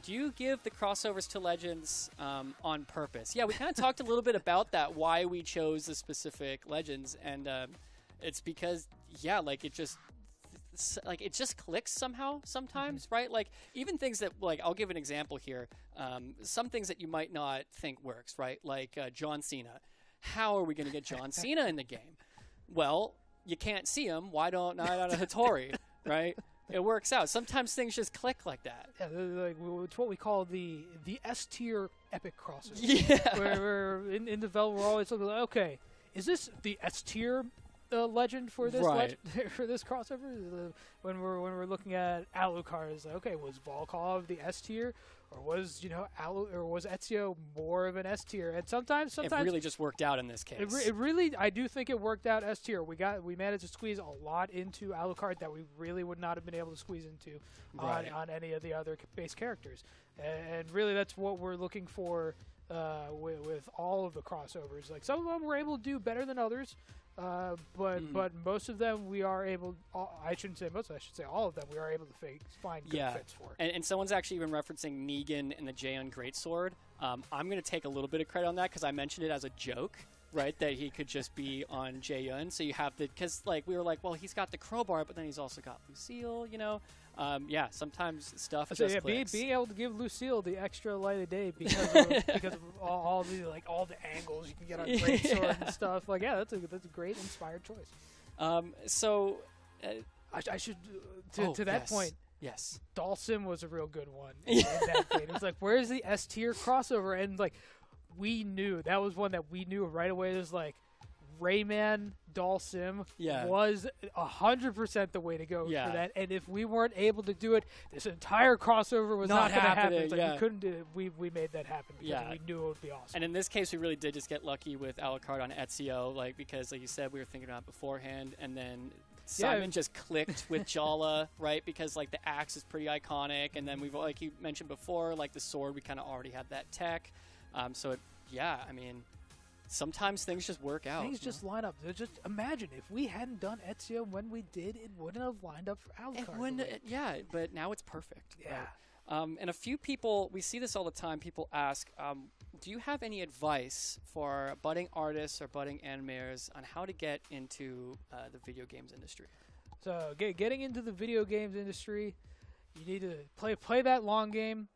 Do you give the crossovers to Legends on purpose? Yeah, we kind of talked a little bit about that, why we chose the specific Legends, and it's because like it just clicks somehow sometimes, right? Like even things that, like, I'll give an example here. Some things that you might not think works, right? Like John Cena. How are we going to get John Cena in the game? Well, you can't see him. Why not on a Hattori, right? It works out. Sometimes things just click like that. Yeah, like it's what we call the S tier epic crossover. Yeah. Where in development we're always looking like, okay, is this the S tier legend for this for this crossover? When we're looking at Alucard, it's like, okay, was Volkov the S tier, or was was Ezio more of an S tier? And sometimes it really just worked out in this case. It really, I do think it worked out S tier. We managed to squeeze a lot into Alucard that we really would not have been able to squeeze into on any of the other base characters. And really, that's what we're looking for with all of the crossovers. Like some of them we're able to do better than others. But most of them we are able. I shouldn't say most. I should say all of them. We are able to find good fits for. And someone's actually even referencing Negan and the Jaeon Greatsword. I'm going to take a little bit of credit on that because I mentioned it as a joke, right? That he could just be on Jaeon. So you have because like we were like, well, he's got the crowbar, but then he's also got Lucille. Sometimes stuff just clicks. Being able to give Lucille the extra light of day because of all the angles you can get on Greatsword and stuff. Like, yeah, that's a great inspired choice. I should to that point. Yes, Dalsim was a real good one in that game. It was like, where's the S tier crossover? And like, we knew that was one that we knew right away. It was like, Rayman Dalsim was 100% the way to go for that. And if we weren't able to do it, this entire crossover was not going to happen. It's like we couldn't do it. We made that happen because we knew it would be awesome. And in this case, we really did just get lucky with Alucard on Ezio, because like you said, we were thinking about it beforehand, and then Simon just clicked with Jala, right? Because like the axe is pretty iconic, and then we've, like you mentioned before, like the sword, we kind of already had that tech. Sometimes things just work out. Things just line up. Just imagine if we hadn't done Ezio when we did, it wouldn't have lined up for Alucard. But now it's perfect. Yeah. Right? And a few people, we see this all the time, people ask, do you have any advice for budding artists or budding animators on how to get into the video games industry? So getting into the video games industry, you need to play that long game,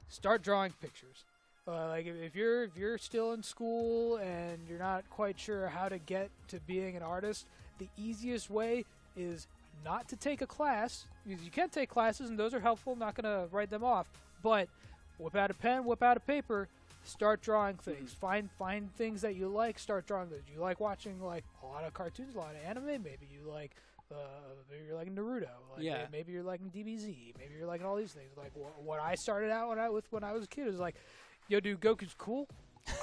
start drawing pictures. Like if you're still in school and you're not quite sure how to get to being an artist, the easiest way is not to take a class. You can take classes, and those are helpful. Not going to write them off. But whip out a pen, whip out a paper, start drawing things. Find things that you like, start drawing those. You like watching like a lot of cartoons, a lot of anime. Maybe you like, maybe you're liking Naruto. Like, maybe you're liking DBZ. Maybe you're liking all these things. Like what I started out when I was a kid was like, yo, dude, Goku's cool.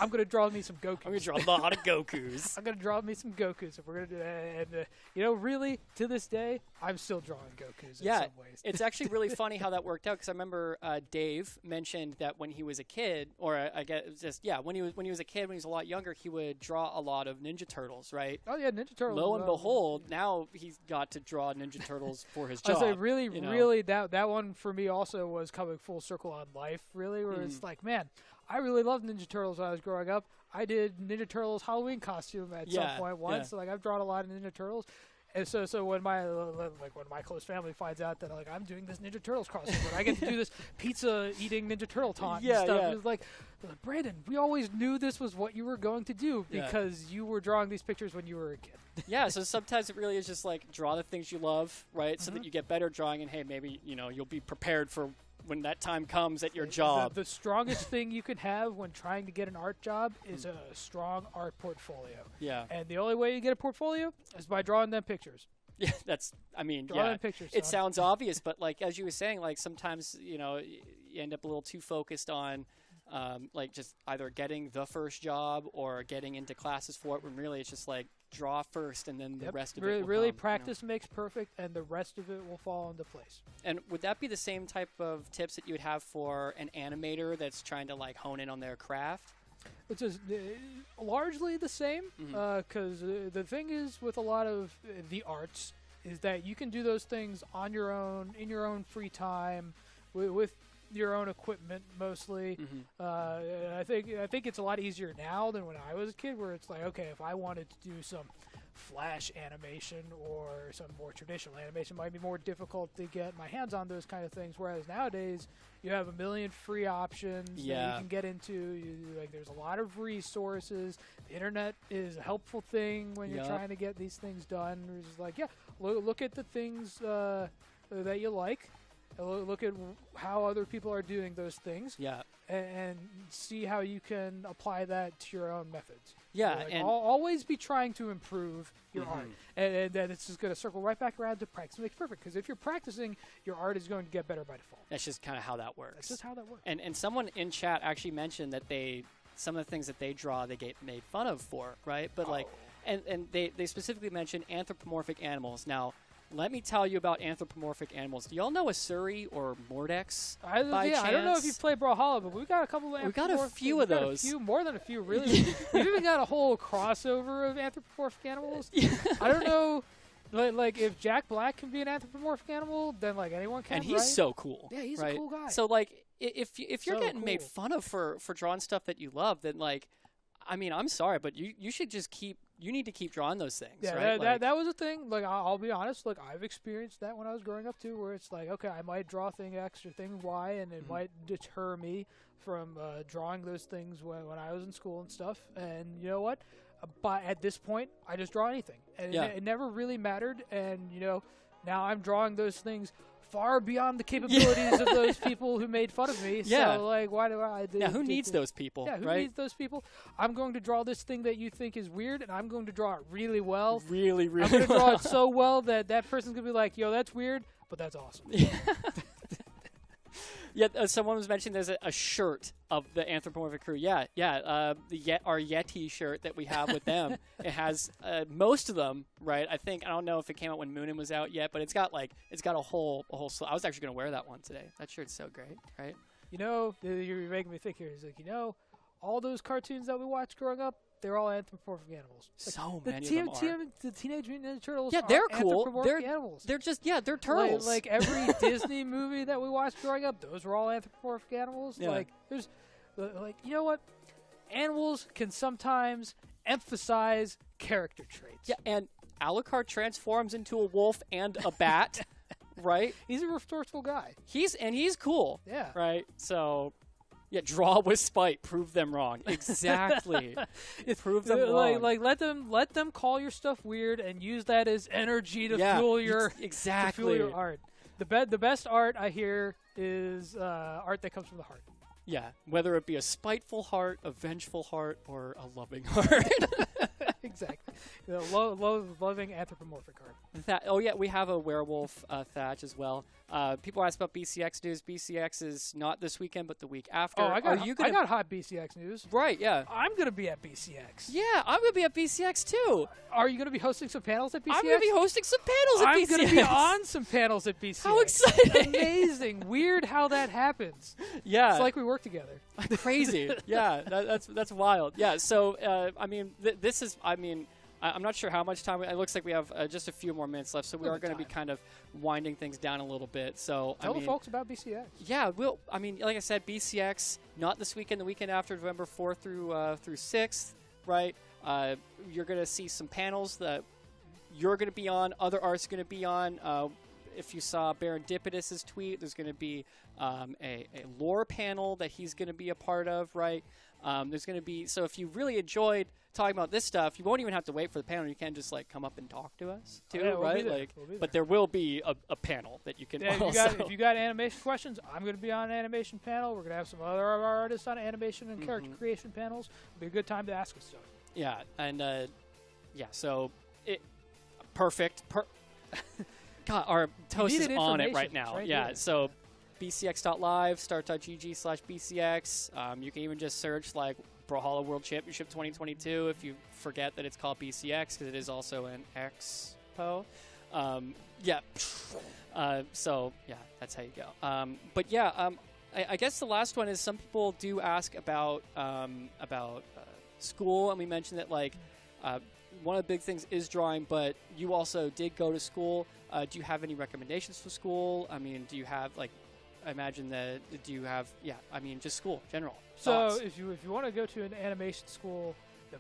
I'm going to draw me some Gokus. I'm going to draw a lot of Gokus. I'm going to draw me some Gokus. If we're going to do that. And, you know, really, to this day, I'm still drawing Gokus in some ways. It's actually really funny how that worked out, because I remember Dave mentioned that when he was a kid, or I guess when he was a kid, when he was a lot younger, he would draw a lot of Ninja Turtles, right? Oh, yeah, Ninja Turtles. Lo and behold, now he's got to draw Ninja Turtles for his job. I say, really, that one for me also was coming full circle on life, really, where it's like, man, I really loved Ninja Turtles when I was growing up. I did Ninja Turtles Halloween costume at some point once. So, like, I've drawn a lot of Ninja Turtles. And so when my close family finds out that like I'm doing this Ninja Turtles costume, and I get to do this pizza eating Ninja Turtle taunt and stuff, it's like, Brandon, we always knew this was what you were going to do because you were drawing these pictures when you were a kid. So sometimes it really is just like draw the things you love, right? So that you get better drawing, and hey, maybe you'll be prepared for when that time comes at your job. The strongest thing you can have when trying to get an art job is a strong art portfolio. Yeah. And the only way you get a portfolio is by drawing them pictures. Yeah, drawing pictures. It sounds obvious, but like as you were saying, like sometimes you end up a little too focused on like just either getting the first job or getting into classes for it, when really it's just like draw first and then the rest of it will really come, practice makes perfect, and the rest of it will fall into place. And would that be the same type of tips that you would have for an animator that's trying to like hone in on their craft? It's just largely the same, because the thing is with a lot of the arts is that you can do those things on your own, in your own free time, with your own equipment mostly. I think it's a lot easier now than when I was a kid, where it's like, okay, if I wanted to do some flash animation or some more traditional animation, it might be more difficult to get my hands on those kind of things, whereas nowadays you have a million free options that you can get into. There's a lot of resources. The internet is a helpful thing when you're trying to get these things done. It's just like, look at the things that you like. Look at how other people are doing those things, and see how you can apply that to your own methods. And always be trying to improve your art, and then it's just going to circle right back around to practice makes perfect. Because if you're practicing, your art is going to get better by default. That's just kind of how that works. That's just how that works. And someone in chat actually mentioned that some of the things that they draw they get made fun of for, right? But and they specifically mentioned anthropomorphic animals. Now, let me tell you about anthropomorphic animals. Do y'all know Asuri or Mordex by chance? I don't know if you play Brawlhalla, but we've got a couple of anthropomorphic. We've got a few of those. More than a few, really. We've even got a whole crossover of anthropomorphic animals. I don't know, like if Jack Black can be an anthropomorphic animal, then like anyone can. And he's so cool. Yeah, he's a cool guy. So like, if you're getting made fun of for drawing stuff that you love, then like, I mean, I'm sorry, but you should just you need to keep drawing those things. Yeah, right? that was a thing. Like, I'll be honest. Like, I've experienced that when I was growing up too, where it's like, okay, I might draw thing X or thing Y, and it might deter me from drawing those things when I was in school and stuff. And you know what? But at this point, I just draw anything, and it never really mattered. And now I'm drawing those things far beyond the capabilities of those people who made fun of me. So, like, why do I... who needs those people, who needs those people? I'm going to draw this thing that you think is weird, and I'm going to draw it really well. Really, really I'm going to draw it so well that person's going to be like, yo, that's weird, but that's awesome. Someone was mentioning there's a shirt of the anthropomorphic crew. Our Yeti shirt that we have with them. It has most of them, right? I don't know if it came out when Moonin was out yet, but it's got a whole. I was actually going to wear that one today. That shirt's so great, right? You're making me think here. It's like, all those cartoons that we watched growing up, they're all anthropomorphic animals. Like, so many of them are. The Teenage Mutant Ninja Turtles they're are cool. Anthropomorphic animals. They're just, they're turtles. Like every Disney movie that we watched growing up, those were all anthropomorphic animals. Yeah. Like, there's, you know what? Animals can sometimes emphasize character traits. Yeah, and Alucard transforms into a wolf and a bat, right? He's a resourceful guy. He's cool. Yeah. Right? So... Yeah, draw with spite. Prove them wrong. Exactly. Prove them wrong. Like let them call your stuff weird and use that as energy to fuel your exactly. to fuel your art. The best art I hear is art that comes from the heart. Yeah, whether it be a spiteful heart, a vengeful heart, or a loving heart. Exactly. The loving anthropomorphic art. Oh, yeah, we have a werewolf Thatch as well. People ask about BCX news. BCX is not this weekend, but the week after. Oh, I got hot BCX news. Right, yeah. I'm going to be at BCX. Yeah, I'm going to be at BCX too. Are you going to be hosting some panels at BCX? I'm going to be hosting some panels at BCX. I'm going to be on some panels at BCX. How exciting. Amazing. Weird how that happens. Yeah. It's like we work together. Crazy. Yeah, that's wild. Yeah, so, I mean, this is, I mean, I'm not sure how much time. It looks like we have just a few more minutes left, so we are going to be kind of winding things down a little bit. So tell the folks about BCX. Yeah, I mean, like I said, BCX not this weekend. The weekend after, November 4th through 6th, right? You're going to see some panels that you're going to be on. Other art's going to be on. If you saw Baron Dipidus's tweet, there's going to be a lore panel that he's going to be a part of, right? There's going to be, so if you really enjoyed talking about this stuff, you won't even have to wait for the panel. You can just like come up and talk to us too, right? But there will be a panel that you can. Yeah, if you got animation questions, I'm going to be on an animation panel. We're going to have some other of our artists on animation and character creation panels. It'll be a good time to ask us stuff. Yeah, and so it perfect. God, our toast is on it right now. Right here. So bcx.live, start.gg/bcx. You can even just search like Brawlhalla World Championship 2022 if you forget that it's called BCX, because it is also an expo. So yeah, that's how you go. But yeah, I guess the last one is some people do ask about school, and we mentioned that like one of the big things is drawing, but you also did go to school. Do you have any recommendations for school? I mean, do you have like, I imagine that, do you have, just school, general thoughts. So if you want to go to an animation school, the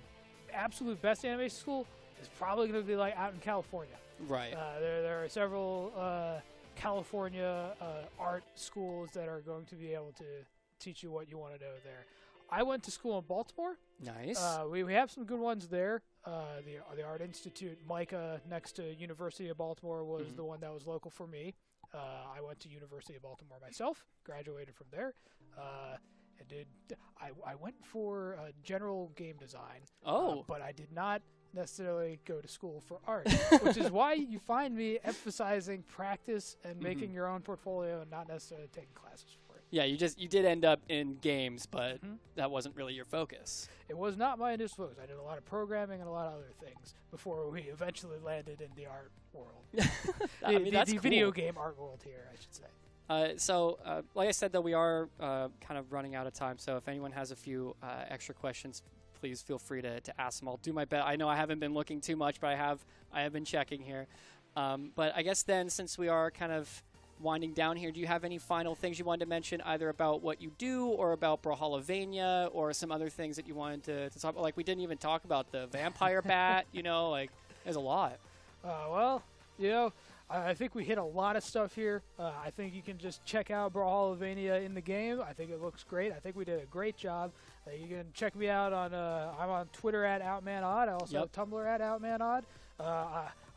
absolute best animation school is probably going to be like out in California. Right. There are several California art schools that are going to be able to teach you what you want to know there. I went to school in Baltimore. Nice. We have some good ones there. The Art Institute, MICA, next to University of Baltimore, was the one that was local for me. I went to University of Baltimore myself, graduated from there. I went for general game design. But I did not necessarily go to school for art, which is why you find me emphasizing practice and making your own portfolio and not necessarily taking classes for it. Yeah, you did end up in games, but that wasn't really your focus. It was not my initial focus. I did a lot of programming and a lot of other things before we eventually landed in the art world. That's the cool. Video game art world here, I should say. So, like I said, though, we are kind of running out of time. So if anyone has a few extra questions, please feel free to ask them. I'll do my best. I know I haven't been looking too much, but I have been checking here. But I guess then, since we are kind of winding down here, do you have any final things you wanted to mention, either about what you do or about Brawlhalla-vania or some other things that you wanted to talk about? Like, we didn't even talk about the vampire bat, like, there's a lot. I think we hit a lot of stuff here. I think you can just check out Brawlhalla-vania in the game. I think it looks great. I think we did a great job. You can check me out on I'm on Twitter at OutmanOdd. I also have Tumblr at OutmanOdd.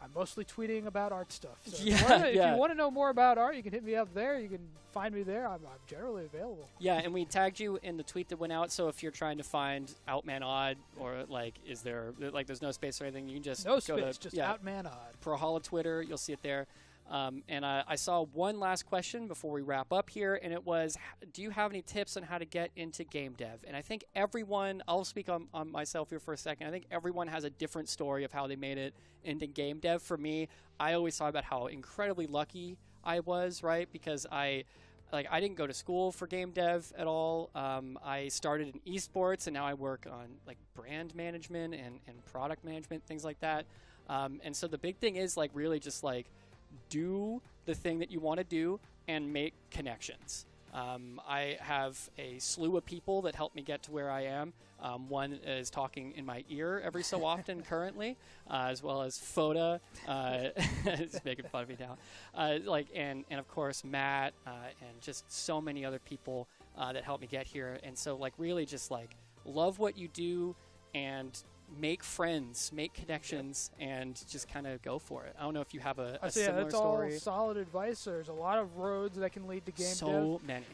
I'm mostly tweeting about art stuff. So if you want to know more about art, you can hit me up there. You can find me there. I'm generally available. Yeah, and we tagged you in the tweet that went out. So if you're trying to find OutmanOdd, or like, is there like there's no space or anything, you can just go to just OutmanOdd. Brawlhalla Twitter, you'll see it there. And I saw one last question before we wrap up here, and it was, do you have any tips on how to get into game dev? And I think everyone, I'll speak on myself here for a second, I think everyone has a different story of how they made it into game dev. For me, I always thought about how incredibly lucky I was, right? Because I didn't go to school for game dev at all. I started in esports, and now I work on like brand management and product management, things like that. And so the big thing is like really just like do the thing that you want to do and make connections. I have a slew of people that help me get to where I am. One is talking in my ear every so often currently, as well as Foda. He's making fun of me now. And of course Matt, and just so many other people that helped me get here. And so, like, really just, like, love what you do and make friends, make connections, and just kind of go for it. I don't know if you have a similar that's story. all solid advice. There's a lot of roads that can lead to game dev. So many.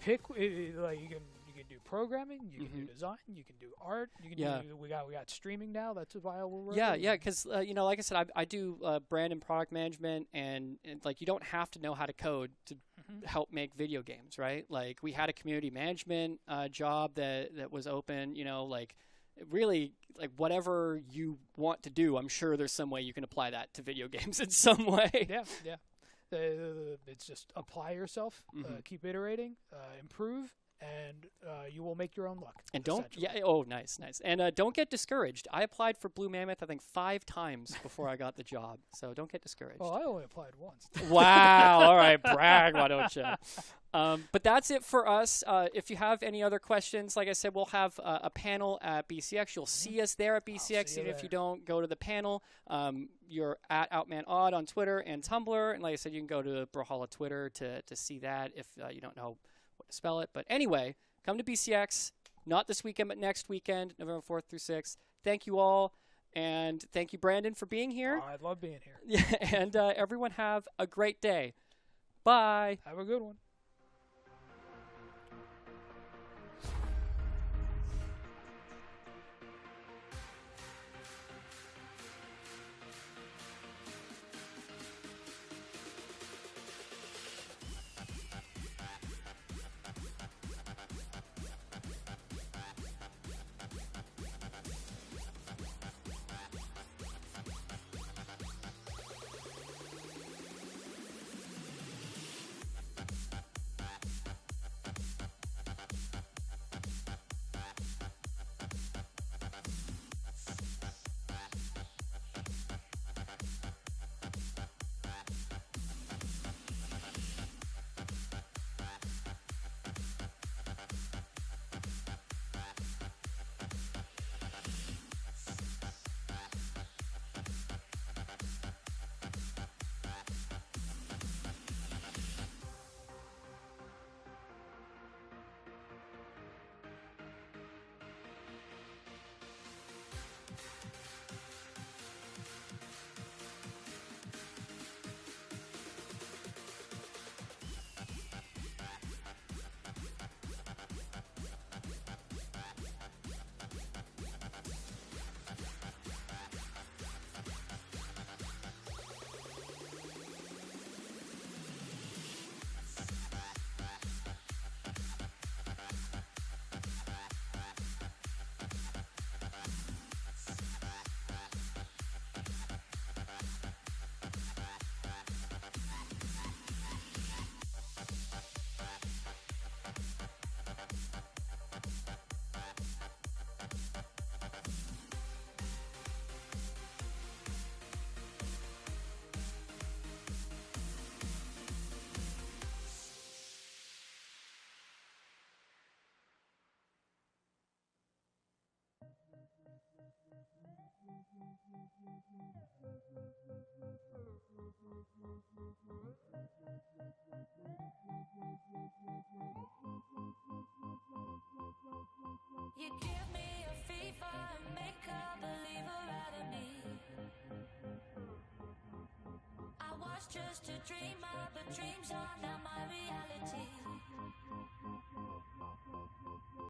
Pick like you can do programming, you can do design, you can do art, you can do, we got streaming now. That's a viable road. Yeah, because you know, like I said, I do brand and product management, and like you don't have to know how to code to help make video games, right? Like we had a community management job that was open. You know, like really, like whatever you want to do, I'm sure there's some way you can apply that to video games in some way. Yeah. It's just apply yourself, keep iterating, improve, and you will make your own luck. And nice. And don't get discouraged. I applied for Blue Mammoth, I think 5 times before I got the job. So don't get discouraged. Well, I only applied once. Wow. All right, brag, why don't you? But that's it for us. If you have any other questions, like I said, we'll have a panel at BCX. You'll see us there at BCX. Even if you don't go to the panel, you're at OutmanOdd on Twitter and Tumblr. And like I said, you can go to Brawlhalla Twitter to see that if you don't know what to spell it. But anyway, come to BCX, not this weekend, but next weekend, November 4th through 6th. Thank you all. And thank you, Brandon, for being here. I love being here. Yeah, and everyone have a great day. Bye. Have a good one. You give me a fever and make a believer out of me. I was just a dreamer, but dreams are now my reality.